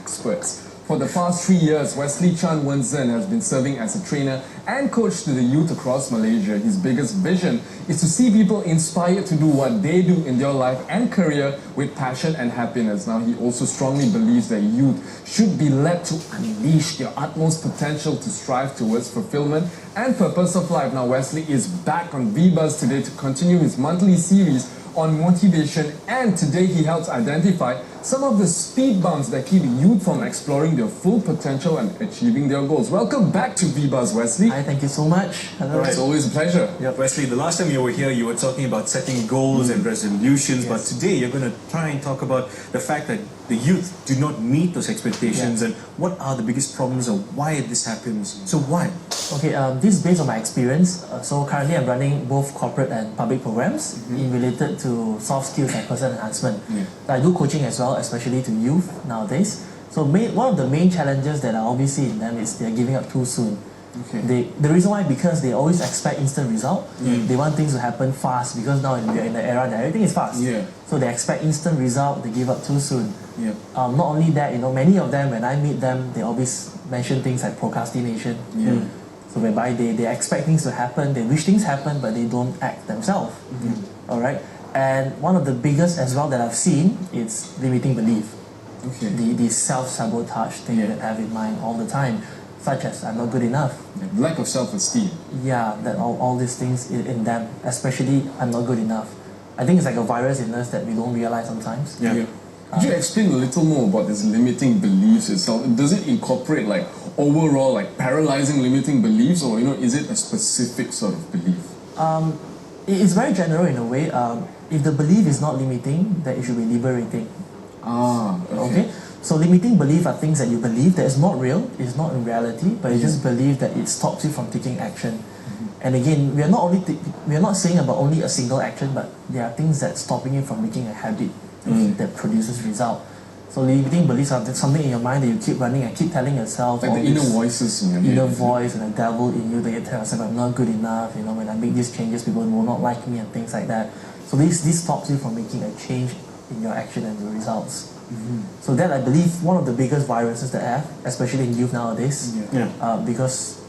experts. For the past 3 years, Wesley Chan Wen-Zhen has been serving as a trainer and coach to the youth across Malaysia. His biggest vision is to see people inspired to do what they do in their life and career with passion and happiness. Now, he also strongly believes that youth should be led to unleash their utmost potential to strive towards fulfillment and purpose of life. Now, Wesley is back on VBuzz today to continue his monthly series on motivation, and today he helps identify some of the speed bumps that keep youth from exploring their full potential and achieving their goals. Welcome back to VBuzz, Wesley. Hi, thank you so much. Hello. It's always a pleasure. Yep. Wesley, the last time you were here, you were talking about setting goals and resolutions, but today you're going to try and talk about the fact that the youth do not meet those expectations and what are the biggest problems or why this happens. So why? Okay, this is based on my experience. So currently I'm running both corporate and public programs related to soft skills and personal enhancement. I do coaching as well, especially to youth nowadays. So one of the main challenges that I always see in them is they're giving up too soon. The reason why, because they always expect instant result. They want things to happen fast because now we're in the era that everything is fast. So they expect instant result, they give up too soon. Not only that, many of them, when I meet them, they always mention things like procrastination. So whereby they expect things to happen, they wish things happen, but they don't act themselves. Alright? And one of the biggest as well that I've seen is limiting belief. The self-sabotage thing that I have in mind all the time, such as I'm not good enough. Lack of self-esteem. Yeah, that all these things in them, especially I'm not good enough. I think it's like a virus in us that we don't realize sometimes. Could you explain a little more about this limiting beliefs itself? Does it incorporate overall paralyzing limiting beliefs, or is it a specific sort of belief? It's very general in a way. If the belief is not limiting, then it should be liberating. Okay. So limiting belief are things that you believe that is not real, it's not in reality, but you just believe that it stops you from taking action. And again, we are not saying about only a single action, but there are things that stopping you from making a habit that produces result. So limiting beliefs are something in your mind that you keep running and keep telling yourself. Like the inner voices in your head. Inner voice and the devil in you that you tell yourself, I'm not good enough, when I make these changes, people will not like me and things like that. So this stops you from making a change in your action and your results. So that, I believe, one of the biggest viruses that I have, especially in youth nowadays, because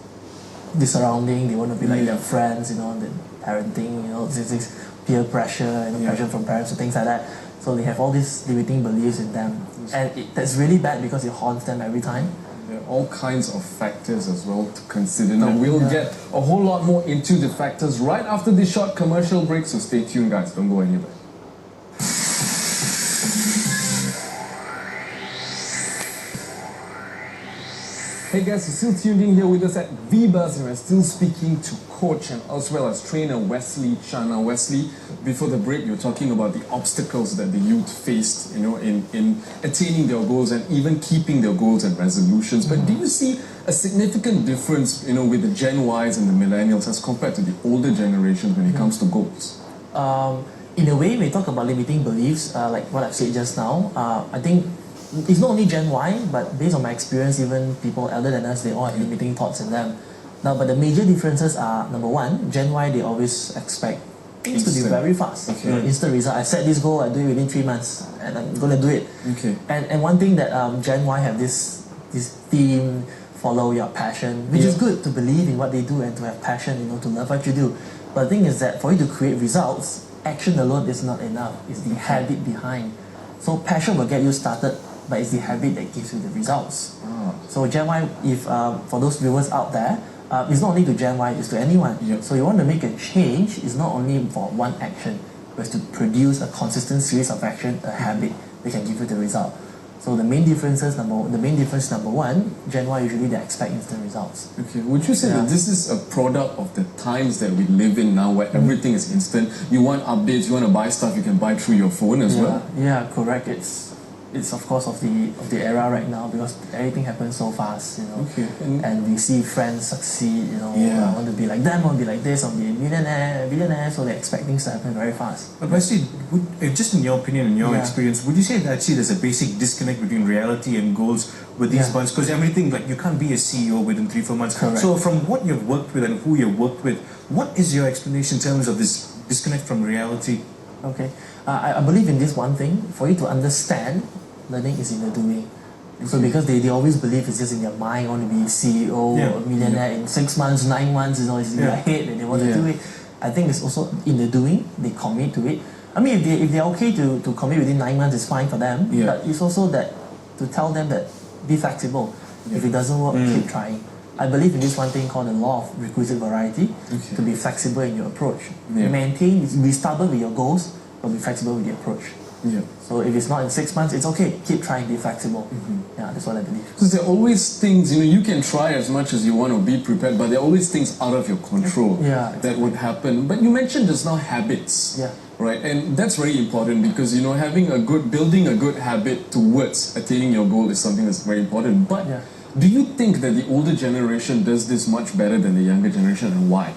the surrounding, they want to be like their friends, the parenting, this peer pressure, pressure from parents and things like that. So they have all these limiting beliefs in them, and that's really bad because it haunts them every time. There are all kinds of factors as well to consider. Now we'll get a whole lot more into the factors right after this short commercial break, so stay tuned guys, don't go anywhere. Hey guys, you're still tuned in here with us at VBuzz, and we're still speaking to coach and as well as trainer Wesley Chan. Now Wesley, before the break you were talking about the obstacles that the youth faced, in attaining their goals and even keeping their goals and resolutions. But do you see a significant difference, with the Gen Ys and the millennials as compared to the older generations when it comes to goals? In a way, when we talk about limiting beliefs, like what I've said just now, I think it's not only Gen Y, but based on my experience, even people elder than us, they all have limiting thoughts in them. Now, but the major differences are, number one, Gen Y, they always expect things to be very fast. Instant result. I set this goal, I do it within 3 months, and I'm going to do it. And one thing that Gen Y have this theme, follow your passion, which is good to believe in what they do and to have passion, to love what you do. But the thing is that for you to create results, action alone is not enough. It's the habit behind. So passion will get you started, but it's the habit that gives you the results. So Gen Y, if for those viewers out there, it's not only to Gen Y, it's to anyone. So you want to make a change, it's not only for one action, but it's to produce a consistent series of action, a habit that can give you the result. So the main difference number one, Gen Y usually they expect instant results. Would you say that this is a product of the times that we live in now, where everything is instant? You want updates, you want to buy stuff, you can buy through your phone as well? Yeah, correct. It's of course of the era right now because everything happens so fast, and we see friends succeed, I want to be like them, I want to be like this, I want to be a billionaire, so they expect things to happen very fast. But Wesley, just in your opinion and your experience, would you say that actually there's a basic disconnect between reality and goals with these bunch? Because everything, you can't be a CEO within 3-4 months. Correct. So from what you've worked with and who you've worked with, what is your explanation in terms of this disconnect from reality? I believe in this one thing. For you to understand, learning is in the doing. So because they always believe it's just in their mind, want to be CEO or a millionaire in 6 months, 9 months, it's in their head and they want to do it. I think it's also in the doing, they commit to it. I mean, if they're okay to commit within 9 months, it's fine for them. But it's also that to tell them that be flexible. If it doesn't work, keep trying. I believe in this one thing called the law of requisite variety, to be flexible in your approach. Be stubborn with your goals, but be flexible with the approach. So if it's not in 6 months, it's okay. Keep trying, be flexible. Yeah, that's what I believe. Because there are always things, you can try as much as you want to be prepared, but there are always things out of your control that would happen. But you mentioned just now habits. Right, and that's very important because building a good habit towards attaining your goal is something that's very important. But do you think that the older generation does this much better than the younger generation, and why?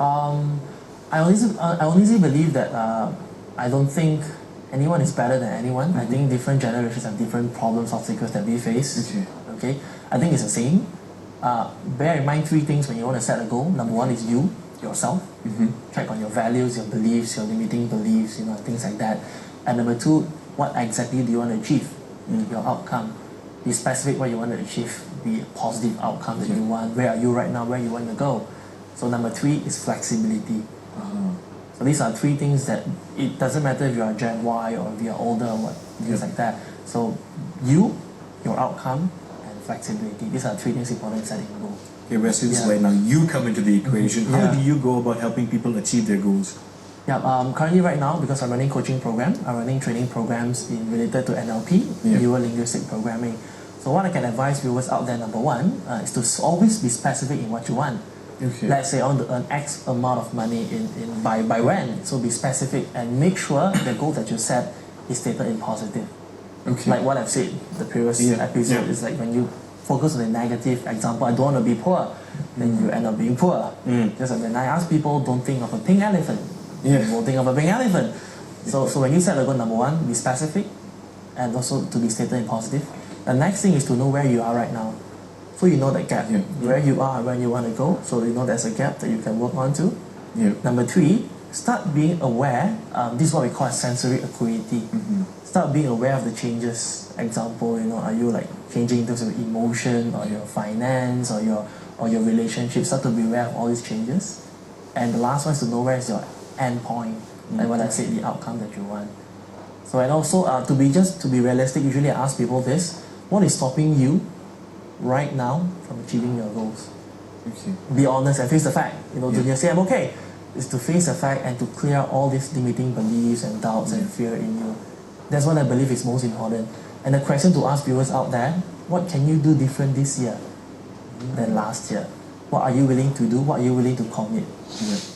I honestly believe that I don't think anyone is better than anyone. I think different generations have different problems, obstacles that we face. Okay, I think it's the same. Bear in mind 3 things when you want to set a goal. Number 1 is yourself. Check on your values, your beliefs, your limiting beliefs, things like that. And number 2, what exactly do you want to achieve? Your outcome. Be specific what you want to achieve. Be a positive outcome that you want. Where are you right now? Where you want to go? So number 3 is flexibility. So these are 3 things that it doesn't matter if you are Gen Y or if you are older or what, things like that. So your outcome, and flexibility. These are 3 things important in setting a goal. Okay, Wesley, this is where now you come into the equation. How do you go about helping people achieve their goals? Currently right now, because I'm running coaching program, I'm running training programs related to NLP, Neuro-Linguistic Programming. So what I can advise viewers out there, number 1, is to always be specific in what you want. Let's say I want to earn X amount of money by when. So be specific and make sure the goal that you set is stated in positive. Like what I've said the previous episode is like when you focus on the negative example, I don't want to be poor, then you end up being poor. Just like when I ask people, don't think of a pink elephant, you won't think of a pink elephant. So when you set a goal, number 1, be specific and also to be stated in positive. The next thing is to know where you are right now. So you know that gap, where you are and where you want to go, so you know there's a gap that you can work on to. Number 3, start being aware. This is what we call sensory acuity. Start being aware of the changes. Example, are you like changing in terms of emotion or your finance or your relationship? Start to be aware of all these changes. And the last one is to know where is your end point, like what I said, the outcome that you want. So and also to be realistic, usually I ask people this: what is stopping you right now from achieving your goals? Be honest and face the fact. To just say I'm okay. Is to face the fact and to clear all these limiting beliefs and doubts and fear in you. That's what I believe is most important. And the question to ask viewers out there: what can you do different this year than last year? What are you willing to do? What are you willing to commit?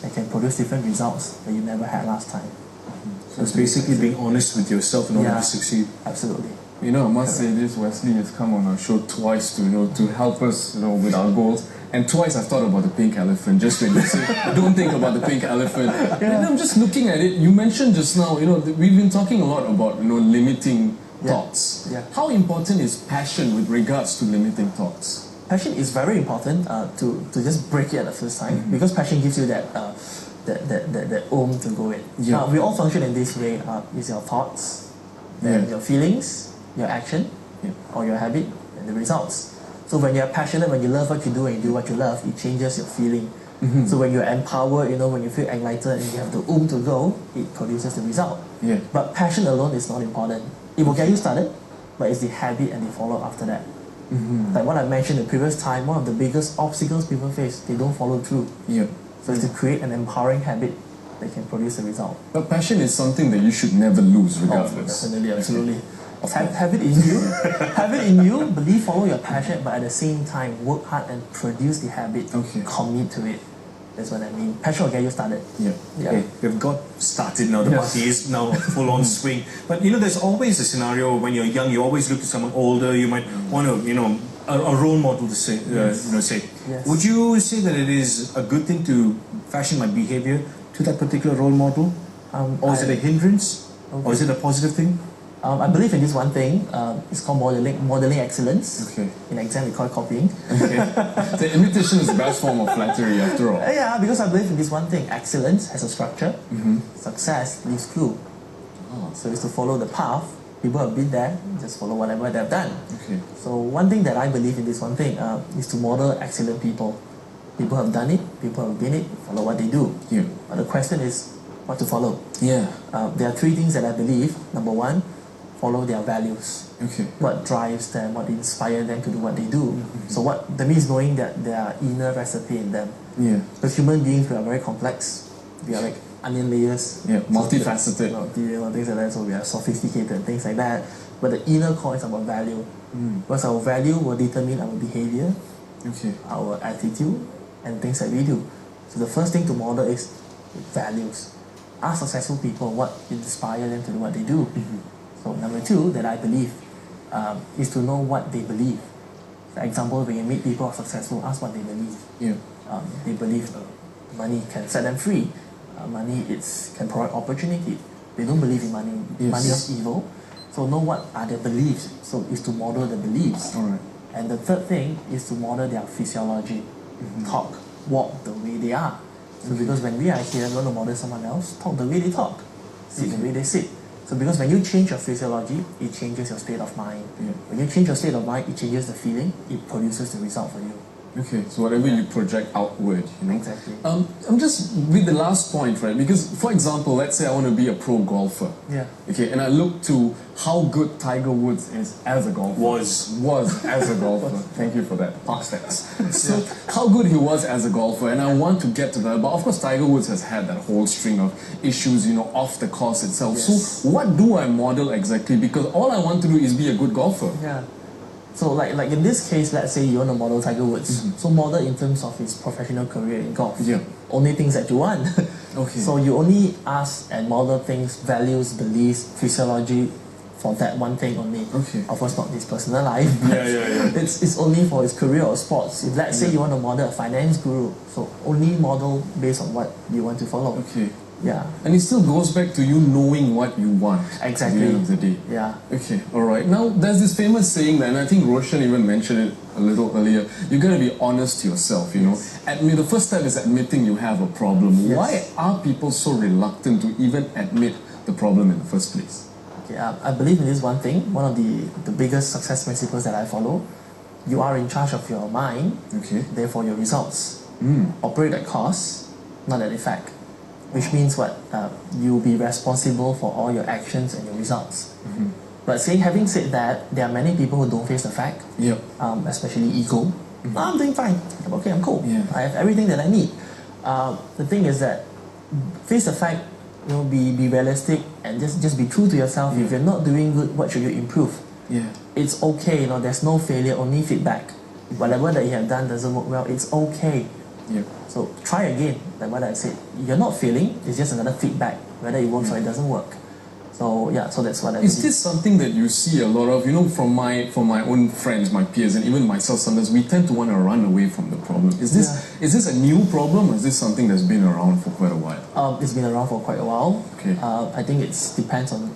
That can produce different results that you never had last time. So it's basically being honest with yourself in order to succeed. Absolutely. I must say this, Wesley has come on our show twice to help us, with our goals. And twice I've thought about the pink elephant, just when you say, don't think about the pink elephant. And I'm just looking at it, you mentioned just now, we've been talking a lot about, limiting thoughts. How important is passion with regards to limiting thoughts? Passion is very important to just break it at the first time, because passion gives you that oomph to go in. Now, we all function in this way. Is your thoughts, then your feelings, your action, or your habit, and the results. So when you're passionate, when you love what you do and you do what you love, it changes your feeling. So when you're empowered, when you feel enlightened and you have the to go, it produces the result. But passion alone is not important. It will get you started, but it's the habit and the follow after that. Like what I mentioned the previous time, one of the biggest obstacles people face, they don't follow through. So it's to create an empowering habit that can produce a result. But passion is something that you should never lose regardless. Definitely, absolutely. Have it in you, believe, follow your passion, but at the same time, work hard and produce the habit, commit to it. That's what I mean. Passion will get you started. Okay, we've got started now. The party is now full on swing. But there's always a scenario when you're young. You always look to someone older. You might want to, a role model to say, say. Would you say that it is a good thing to fashion my behavior to that particular role model, or is it a hindrance, or is it a positive thing? I believe in this one thing. It's called modeling excellence. In exam, we call it copying. The imitation is the best form of flattery, after all. Yeah, because I believe in this one thing. Excellence has a structure. Success leaves clue. So it's to follow the path People have been there, just follow whatever they've done. Okay. So one thing that I believe in this one thing is to model excellent people. People have done it, people have been it, follow what they do. Yeah. But the question is what to follow. Yeah. There are three things that I believe. Number one, follow their values. Okay. What drives them, what inspires them to do what they do. So what that means knowing that there are inner recipe in them. Yeah. Because human beings, we are very complex. We are like onion layers. Yeah, multifaceted. Things like that. So we are sophisticated and things like that. But the inner core is about value. Because our value will determine our behavior, Okay. our attitude, and things that we do. So the first thing to model is values. Ask successful people what inspires them to do what they do. So number two that I believe is to know what they believe. For example, when you meet people who are successful, ask what they believe. Yeah. They believe money can set them free. Money can provide opportunity. They don't believe in money. Yes. Money is evil. So know what are their beliefs. So is to model the beliefs. All right. And the third thing is to model their physiology. Talk, walk the way they are. So because when we are here, we want to model someone else, talk the way they talk, sit the way they sit. So because when you change your physiology, it changes your state of mind. Yeah. When you change your state of mind, it changes the feeling, it produces the result for you. Okay, so whatever you project outward, you know. Exactly. I'm just with the last point, right? Because, for example, let's say I want to be a pro golfer. Yeah. Okay, and I look to how good Tiger Woods is as a golfer. Was as a golfer. Thank you for that. Past tense. So, how good he was as a golfer, and I want to get to that. But of course, Tiger Woods has had that whole string of issues, you know, off the course itself. Yes. So, what do I model exactly? Because all I want to do is be a good golfer. Yeah. So like in this case, let's say you want to model Tiger Woods. So model in terms of his professional career in golf. Yeah. Only things that you want. Okay. So you only ask and model things, values, beliefs, physiology for that one thing only. Okay. Of course not his personal life. But Yeah. It's only for his career or sports. If let's say you want to model a finance guru, so only model based on what you want to follow. Okay. Yeah. And it still goes back to you knowing what you want. Exactly. At the end of the day. Yeah. Okay, alright. Now, there's this famous saying that, and I think Roshan even mentioned it a little earlier, you gotta be honest to yourself, you know. Admit, the first step is admitting you have a problem. Yes. Why are people so reluctant to even admit the problem in the first place? Okay, I believe in this one thing. One of the biggest success principles that I follow. You are in charge of your mind, Okay. therefore your results. Operate at cause, not at effect. Which means what? You'll be responsible for all your actions and your results. But having said that, there are many people who don't face the fact, Yep. especially ego. I'm doing fine. Okay, I'm cool. Yeah. I have everything that I need. The thing is that face the fact, you know, be realistic and just be true to yourself. If you're not doing good, what should you improve? Yeah. It's okay, you know, there's no failure, only feedback. Whatever that you have done doesn't work well, it's okay. Yeah. So try again, like what I said. You're not failing, it's just another feedback, whether it works or it doesn't work. So yeah, so that's what I Is believe. this something that you see a lot of, you know, from my own friends, my peers, and even myself sometimes, we tend to want to run away from the problem. Is this a new problem, or is this something that's been around for quite a while? It's been around for quite a while. Okay. I think it depends on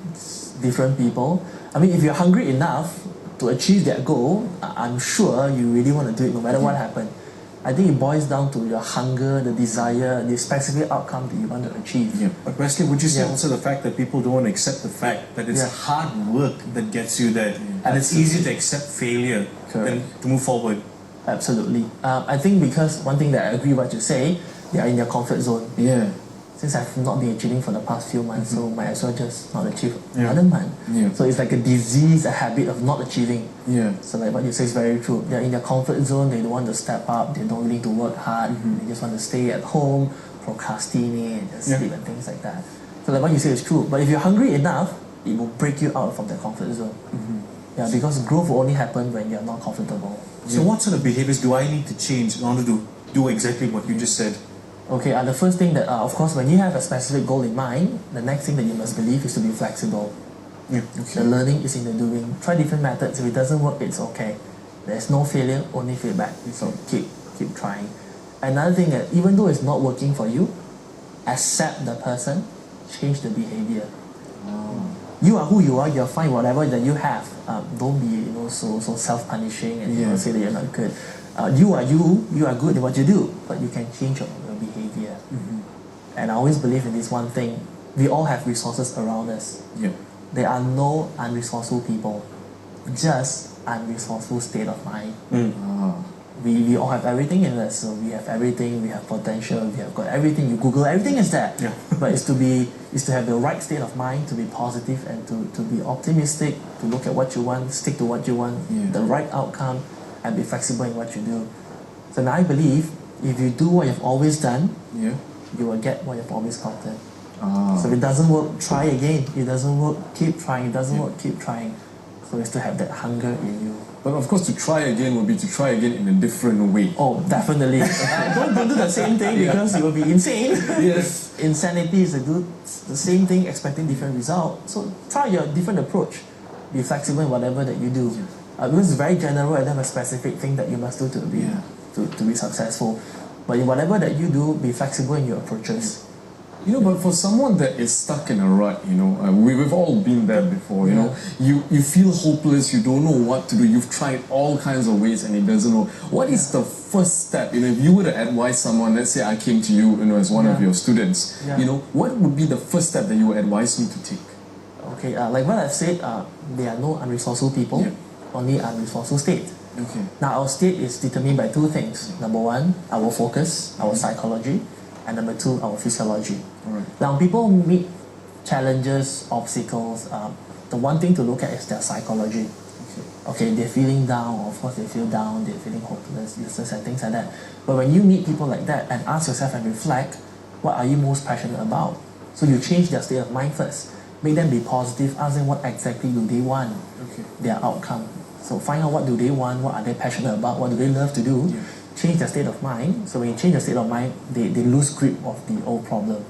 different people. I mean, if you're hungry enough to achieve that goal, I'm sure you really want to do it no matter what happens. I think it boils down to your hunger, the desire, the specific outcome that you want to achieve. Yeah. But Wesley, would you say also the fact that people don't want to accept the fact that it's hard work that gets you there, and it's easy to accept failure than to move forward? Absolutely. I think because one thing that I agree what you say, they are in their comfort zone. Yeah. Since I've not been achieving for the past few months, so might as well just not achieve another month. Yeah. So it's like a disease, a habit of not achieving. Yeah. So like what you say is very true. They're in their comfort zone, they don't want to step up, they don't willing to work hard, they just want to stay at home, procrastinate, and just sleep and things like that. So like what you say is true. But if you're hungry enough, it will break you out from that comfort zone. Yeah, because growth will only happen when you're not comfortable. So what sort of behaviors do I need to change in order to do exactly what you just said? Okay, the first thing that, of course, when you have a specific goal in mind, the next thing that you must believe is to be flexible. Yeah. The learning is in the doing. Try different methods. If it doesn't work, it's okay. There's no failure, only feedback. So keep trying. Another thing that even though it's not working for you, accept the person, change the behavior. You are who you are. You're fine. Whatever that you have. Don't be so self-punishing and say that you're not good. You are you. You are good at what you do, but you can change your behavior. And I always believe in this one thing. We all have resources around us. Yeah. there are no unresourceful people, just unresourceful state of mind. We all have everything in us, so we have everything, we have potential, we have got everything, you Google, everything is there. Yeah. But it's to have the right state of mind, to be positive and to be optimistic, to look at what you want, stick to what you want, the right outcome, and be flexible in what you do. So now I believe if you do what you've always done, you will get what you've always gotten. So if it doesn't work, try again. It doesn't work, keep trying. It doesn't work, keep trying. So it's to have that hunger in you. But of course, to try again would be to try again in a different way. Oh, definitely. Don't do the same thing because you will be insane. Yes. Insanity is the same thing, expecting different result. So try your different approach. Be flexible in whatever that you do. Because it's very general and have a specific thing that you must do to be successful. But in whatever that you do, be flexible in your approaches. You know, but for someone that is stuck in a rut, you know, we've all been there before, you know, you feel hopeless, you don't know what to do, you've tried all kinds of ways and it doesn't work. What is the first step? You know, if you were to advise someone, let's say I came to you, you know, as one of your students, you know, what would be the first step that you would advise me to take? Okay, like what I've said, there are no unresourceful people, only unresourceful state. Okay. Now our state is determined by two things. Number one, our focus, our psychology, and number two, our physiology. Now when people meet challenges, obstacles, the one thing to look at is their psychology. Okay, they're feeling down, of course they feel down, they're feeling hopeless, useless and things like that. But when you meet people like that and ask yourself and reflect, what are you most passionate about? So you change their state of mind first. Make them be positive, ask them what exactly do they want, their outcome. So find out what do they want, what are they passionate about, what do they love to do. Change their state of mind. So when you change their state of mind, they lose grip of the old problem.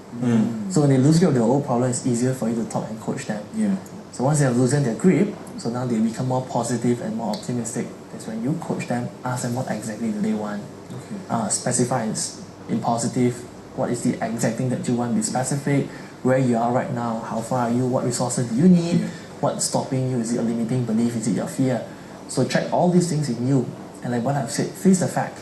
So when they lose grip of the old problem, it's easier for you to talk and coach them. So once they have loosened their grip, so now they become more positive and more optimistic. That's when you coach them, ask them what exactly do they want. Specify in positive, what is the exact thing that you want, be specific, where you are right now, how far are you, what resources do you need, what's stopping you, is it a limiting belief, is it your fear? So check all these things in you, and like what I've said, face the fact.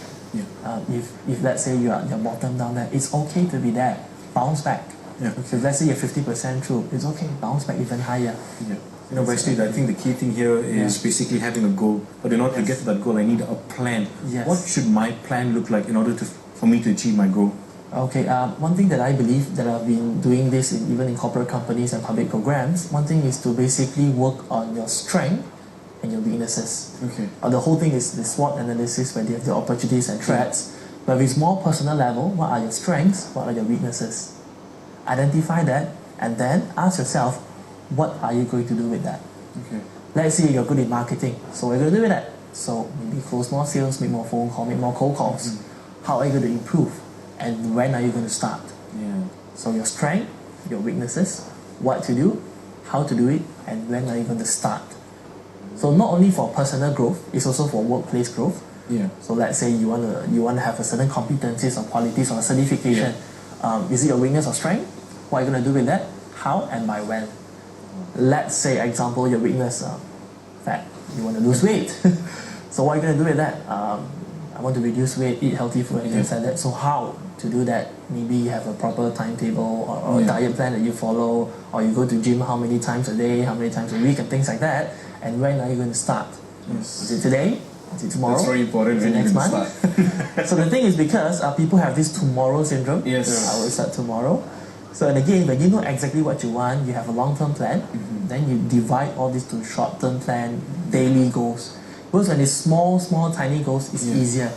If let's say you're bottom down there, it's okay to be there. Bounce back. If let's say you're 50% through, it's okay. Bounce back even higher. You know, Wesley, I think the key thing here is basically having a goal. But in order to get to that goal, I need a plan. What should my plan look like in order for me to achieve my goal? Okay, one thing that I believe that I've been doing this even in corporate companies and public programs, one thing is to basically work on your strength and your weaknesses. The whole thing is the SWOT analysis where they have the opportunities and threats. But if it's more personal level, what are your strengths, what are your weaknesses? Identify that and then ask yourself, what are you going to do with that? Let's say you're good in marketing, so what are you going to do with that? So maybe close more sales, make more phone calls, make more cold calls. How are you going to improve? And when are you going to start? So your strength, your weaknesses, what to do, how to do it, and when are you going to start? So not only for personal growth, it's also for workplace growth. So let's say you want to have a certain competencies or qualities or certification. Is it your weakness or strength? What are you going to do with that? How and by when? Let's say, example, your weakness, fat. You want to lose weight. So what are you going to do with that? I want to reduce weight, eat healthy food and things like that. So how to do that? Maybe you have a proper timetable or a diet plan that you follow, or you go to gym how many times a day, how many times a week and things like that. And when are you going to start? Is it today? Is it tomorrow? That's very important. Is it next month? So the thing is, because people have this tomorrow syndrome. I will start tomorrow. So and again, when you know exactly what you want, you have a long-term plan, then you divide all this to short-term plan, daily goals. Because when it's small, tiny goals, it's easier.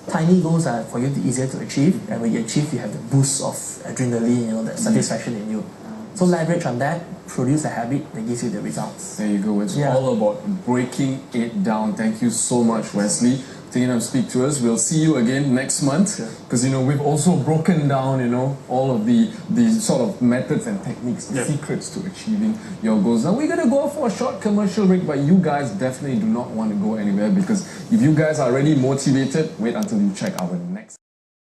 Tiny goals are for you easier to achieve, and when you achieve, you have the boost of adrenaline, you know, that satisfaction in you. So leverage on that, produce a habit that gives you the results. There you go. It's all about breaking it down. Thank you so much, Wesley. Taking time to speak to us. We'll see you again next month, because you know we've also broken down, you know, all of the sort of methods and techniques, the secrets to achieving your goals. Now we're gonna go for a short commercial break, but you guys definitely do not want to go anywhere, because if you guys are already motivated, wait until you check our next